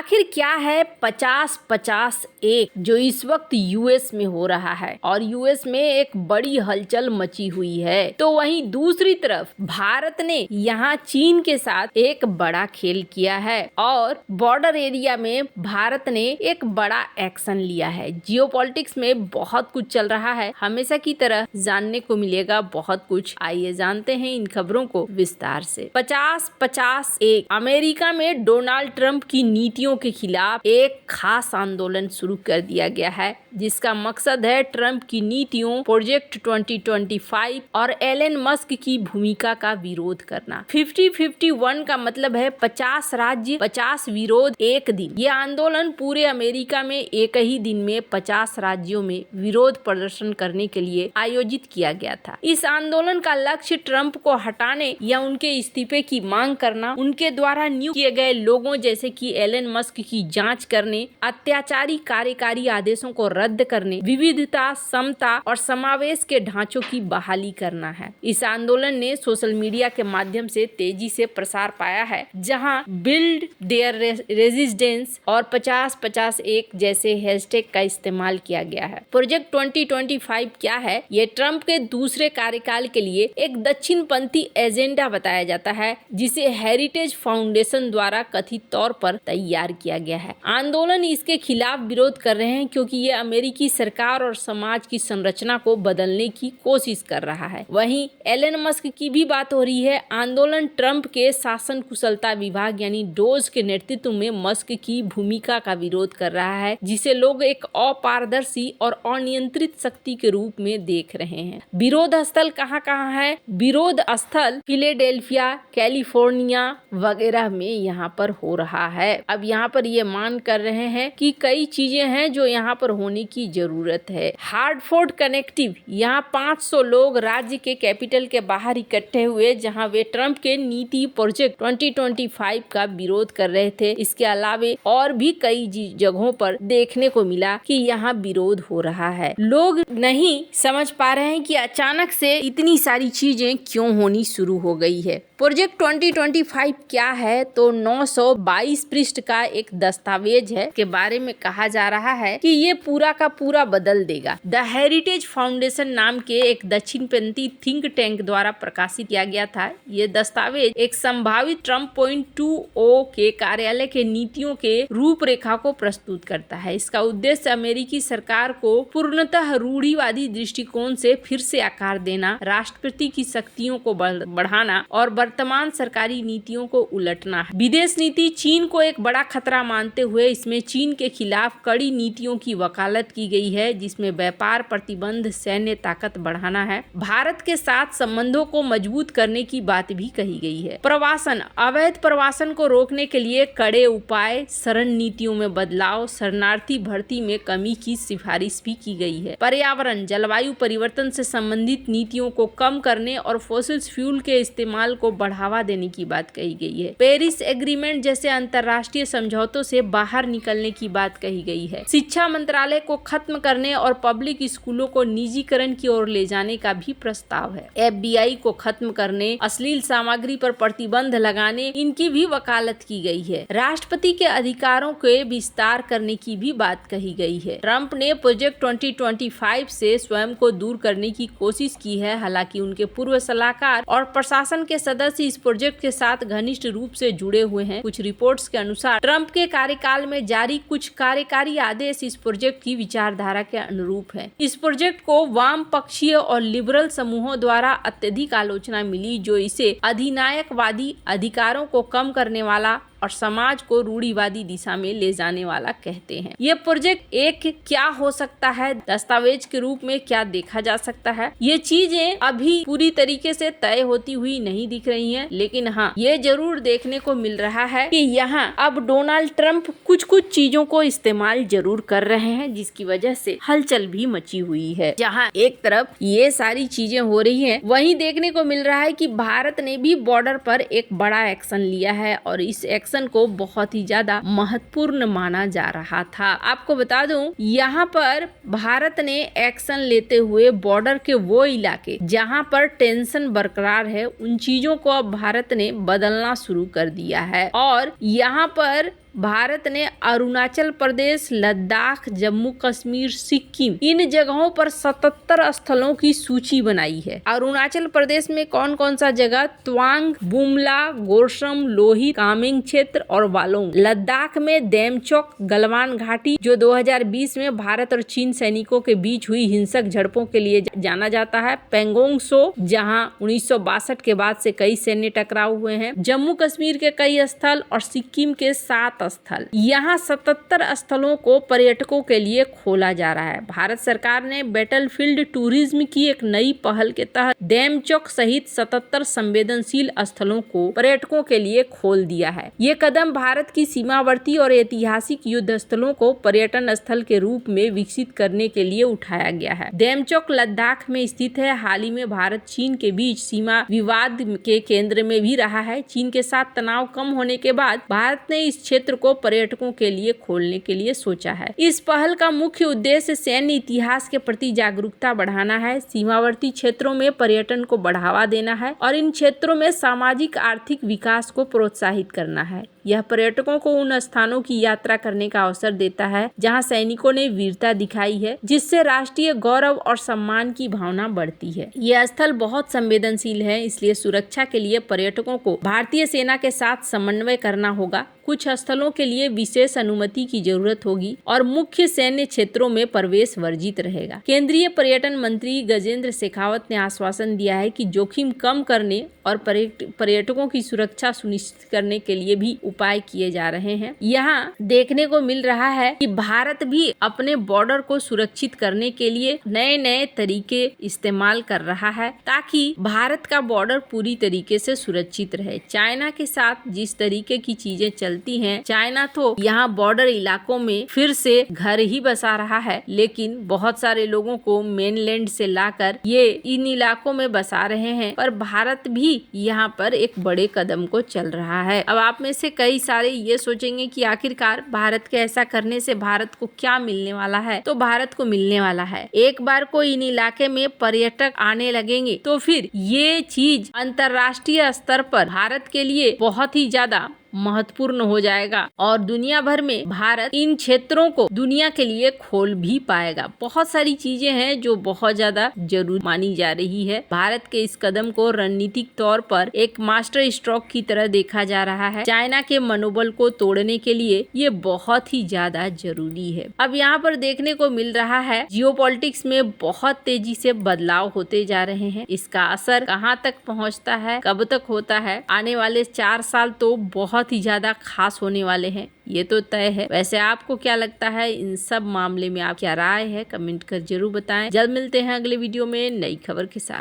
आखिर क्या है 50-50-1 जो इस वक्त यूएस में हो रहा है और यूएस में एक बड़ी हलचल मची हुई है। तो वहीं दूसरी तरफ भारत ने यहाँ चीन के साथ एक बड़ा खेल किया है और बॉर्डर एरिया में भारत ने एक बड़ा एक्शन लिया है। जियोपॉलिटिक्स में बहुत कुछ चल रहा है, हमेशा की तरह जानने को मिलेगा बहुत कुछ। आइए जानते हैं इन खबरों को विस्तार से। 50-50-1 अमेरिका में डोनाल्ड ट्रंप की नीतियों के खिलाफ एक खास आंदोलन शुरू कर दिया गया है, जिसका मकसद है ट्रंप की नीतियों, प्रोजेक्ट 2025 और एलन मस्क की भूमिका का विरोध करना। 50-51 का मतलब है 50 राज्य 50 विरोध एक दिन। ये आंदोलन पूरे अमेरिका में एक ही दिन में 50 राज्यों में विरोध प्रदर्शन करने के लिए आयोजित किया गया था। इस आंदोलन का लक्ष्य ट्रंप को हटाने या उनके इस्तीफे की मांग करना, उनके द्वारा नियुक्त किए गए लोगों जैसे कि एलन मस्क की जांच करने, अत्याचारी कार्यकारी आदेशों को रद्द करने, विविधता, समता और समावेश के ढांचों की बहाली करना है। इस आंदोलन ने सोशल मीडिया के माध्यम से तेजी से प्रसार पाया है, जहां बिल्ड देयर रेजिस्टेंस और 50-50-1 जैसे हैशटैग का इस्तेमाल किया गया है। प्रोजेक्ट 2025 क्या है? ये ट्रंप के दूसरे कार्यकाल के लिए एक दक्षिणपंथी एजेंडा बताया जाता है, जिसे हेरिटेज फाउंडेशन द्वारा कथित तौर पर तैयार किया गया है। आंदोलन इसके खिलाफ विरोध कर रहे हैं क्योंकि ये अमेरिकी सरकार और समाज की संरचना को बदलने की कोशिश कर रहा है। वहीं एलन मस्क की भी बात हो रही है। आंदोलन ट्रंप के शासन कुशलता विभाग यानी डोज के नेतृत्व में मस्क की भूमिका का विरोध कर रहा है, जिसे लोग एक अपारदर्शी और अनियंत्रित शक्ति के रूप में देख रहे हैं। विरोध स्थल कहाँ है? विरोध स्थल फिलेडेल्फिया, कैलिफोर्निया वगैरह में यहाँ पर हो रहा है। अब यहाँ पर ये मान कर रहे हैं कि कई चीजें हैं जो यहाँ पर होने की जरूरत है। हार्टफोर्ड कनेक्टिव, यहाँ 500 लोग राज्य के कैपिटल के बाहर इकट्ठे हुए, जहाँ वे ट्रंप के नीति प्रोजेक्ट 2025 का विरोध कर रहे थे। इसके अलावे और भी कई जगहों पर देखने को मिला कि यहाँ विरोध हो रहा है। लोग नहीं समझ पा रहे हैं कि अचानक से इतनी सारी चीजें क्यों होनी शुरू हो गई है। प्रोजेक्ट 2025 क्या है? तो 922 पृष्ठ का एक दस्तावेज है के बारे में कहा जा रहा है कि ये पूरा का पूरा बदल देगा। द हेरिटेज फाउंडेशन नाम के एक दक्षिणपंथी थिंक टैंक द्वारा प्रकाशित किया गया था। ये दस्तावेज एक संभावित ट्रंप 2.0 के कार्यालय के नीतियों के रूपरेखा को प्रस्तुत करता है। इसका उद्देश्य अमेरिकी सरकार को पूर्णतः रूढ़िवादी दृष्टिकोण से फिर से आकार देना, राष्ट्रपति की शक्तियों को बढ़ाना और वर्तमान सरकारी नीतियों को उलटना है। विदेश नीति चीन को एक बड़ा खतरा मानते हुए इसमें चीन के खिलाफ कड़ी नीतियों की वकालत की गई है, जिसमें व्यापार प्रतिबंध, सैन्य ताकत बढ़ाना है। भारत के साथ संबंधों को मजबूत करने की बात भी कही गई है। प्रवासन, अवैध प्रवासन को रोकने के लिए कड़े उपाय, शरण नीतियों में बदलाव, शरणार्थी भर्ती में कमी की सिफारिश भी की गई है। पर्यावरण, जलवायु परिवर्तन से संबंधित नीतियों को कम करने और फॉसिल्स फ्यूल के इस्तेमाल को बढ़ावा देने की बात कही गई है। पेरिस एग्रीमेंट जैसे अंतर्राष्ट्रीय समझौतों से बाहर निकलने की बात कही गई है। शिक्षा मंत्रालय को खत्म करने और पब्लिक स्कूलों को निजीकरण की ओर ले जाने का भी प्रस्ताव है। FBI को खत्म करने, अश्लील सामग्री पर प्रतिबंध लगाने, इनकी भी वकालत की गई है। राष्ट्रपति के अधिकारों के विस्तार करने की भी बात कही गई है। ट्रंप ने प्रोजेक्ट 2025 से स्वयं को दूर करने की कोशिश की है। हालांकि उनके पूर्व सलाहकार और प्रशासन के सदस्य इस प्रोजेक्ट के साथ घनिष्ठ रूप से जुड़े हुए हैं। कुछ रिपोर्ट्स के अनुसार ट्रंप के कार्यकाल में जारी कुछ कार्यकारी आदेश इस प्रोजेक्ट की विचारधारा के अनुरूप है। इस प्रोजेक्ट को वाम पक्षीय और लिबरल समूहों द्वारा अत्यधिक आलोचना मिली, जो इसे अधिनायकवादी, अधिकारों को कम करने वाला और समाज को रूढ़िवादी दिशा में ले जाने वाला कहते हैं। ये प्रोजेक्ट एक क्या हो सकता है, दस्तावेज के रूप में क्या देखा जा सकता है, ये चीजें अभी पूरी तरीके से तय होती हुई नहीं दिख रही हैं, लेकिन हाँ, ये जरूर देखने को मिल रहा है कि यहाँ अब डोनाल्ड ट्रंप कुछ चीजों को इस्तेमाल जरूर कर रहे हैं, जिसकी वजह से हलचल भी मची हुई है। जहाँ एक तरफ ये सारी चीजें हो रही हैं, वहीं देखने को मिल रहा है कि भारत ने भी बॉर्डर पर एक बड़ा एक्शन लिया है और इस एक्शन को बहुत ही ज्यादा महत्वपूर्ण माना जा रहा था। आपको बता दूं, यहाँ पर भारत ने एक्शन लेते हुए बॉर्डर के वो इलाके जहाँ पर टेंशन बरकरार है, उन चीजों को अब भारत ने बदलना शुरू कर दिया है और यहाँ पर भारत ने अरुणाचल प्रदेश, लद्दाख, जम्मू कश्मीर, सिक्किम इन जगहों पर 77 स्थलों की सूची बनाई है। अरुणाचल प्रदेश में कौन कौन सा जगह? तवांग, बुमला, गोरसम, लोहित, कामेंग क्षेत्र और वालोंग। लद्दाख में डेमचोक, गलवान घाटी जो 2020 में भारत और चीन सैनिकों के बीच हुई हिंसक झड़पों के लिए जाना जाता है। पेंगोंग सो जहां 1962 के बाद से कई सैन्य टकराव हुए हैं। जम्मू कश्मीर के कई स्थल और सिक्किम के 7 स्थल। यहाँ 77 स्थलों को पर्यटकों के लिए खोला जा रहा है। भारत सरकार ने बैटलफील्ड टूरिज्म की एक नई पहल के तहत डेमचोक सहित 77 संवेदनशील स्थलों को पर्यटकों के लिए खोल दिया है। ये कदम भारत की सीमावर्ती और ऐतिहासिक युद्ध स्थलों को पर्यटन स्थल के रूप में विकसित करने के लिए उठाया गया है। डेमचोक लद्दाख में स्थित है। हाल ही में भारत चीन के बीच सीमा विवाद के केंद्र में भी रहा है। चीन के साथ तनाव कम होने के बाद भारत ने इस क्षेत्र को पर्यटकों के लिए खोलने के लिए सोचा है। इस पहल का मुख्य उद्देश्य सैन्य इतिहास के प्रति जागरूकता बढ़ाना है, सीमावर्ती क्षेत्रों में पर्यटन को बढ़ावा देना है और इन क्षेत्रों में सामाजिक आर्थिक विकास को प्रोत्साहित करना है। यह पर्यटकों को उन स्थानों की यात्रा करने का अवसर देता है जहां सैनिकों ने वीरता दिखाई है, जिससे राष्ट्रीय गौरव और सम्मान की भावना बढ़ती है। यह स्थल बहुत संवेदनशील है, इसलिए सुरक्षा के लिए पर्यटकों को भारतीय सेना के साथ समन्वय करना होगा। कुछ स्थलों के लिए विशेष अनुमति की जरूरत होगी और मुख्य सैन्य क्षेत्रों में प्रवेश वर्जित रहेगा। केंद्रीय पर्यटन मंत्री गजेंद्र शेखावत ने आश्वासन दिया है कि जोखिम कम करने और पर्यटकों की सुरक्षा सुनिश्चित करने के लिए भी उपाय किए जा रहे हैं। यहाँ देखने को मिल रहा है कि भारत भी अपने बॉर्डर को सुरक्षित करने के लिए नए नए तरीके इस्तेमाल कर रहा है ताकि भारत का बॉर्डर पूरी तरीके से सुरक्षित रहे। चाइना के साथ जिस तरीके की चीजें चलती हैं, चाइना तो यहाँ बॉर्डर इलाकों में फिर से घर ही बसा रहा है, लेकिन बहुत सारे लोगों को मेनलैंड से लाकर ये इन इलाकों में बसा रहे हैं। पर भारत भी यहाँ पर एक बड़े कदम को चल रहा है। अब आप में से कई सारे ये सोचेंगे कि आखिरकार भारत के ऐसा करने से भारत को क्या मिलने वाला है? तो भारत को मिलने वाला है, एक बार को इन इलाके में पर्यटक आने लगेंगे तो फिर ये चीज अंतर्राष्ट्रीय स्तर पर भारत के लिए बहुत ही ज्यादा महत्वपूर्ण हो जाएगा और दुनिया भर में भारत इन क्षेत्रों को दुनिया के लिए खोल भी पाएगा। बहुत सारी चीजें हैं जो बहुत ज्यादा जरूरी मानी जा रही है। भारत के इस कदम को रणनीतिक तौर पर एक मास्टर स्ट्रोक की तरह देखा जा रहा है। चाइना के मनोबल को तोड़ने के लिए ये बहुत ही ज्यादा जरूरी है। अब यहाँ पर देखने को मिल रहा है जियोपॉलिटिक्स में बहुत तेजी से बदलाव होते जा रहे हैं। इसका असर कहाँ तक पहुँचता है, कब तक होता है, आने वाले 4 साल तो बहुत ही ज्यादा खास होने वाले हैं, ये तो तय है। वैसे आपको क्या लगता है इन सब मामले में? आप क्या राय है कमेंट कर जरूर बताएं। जल्द मिलते हैं अगले वीडियो में नई खबर के साथ।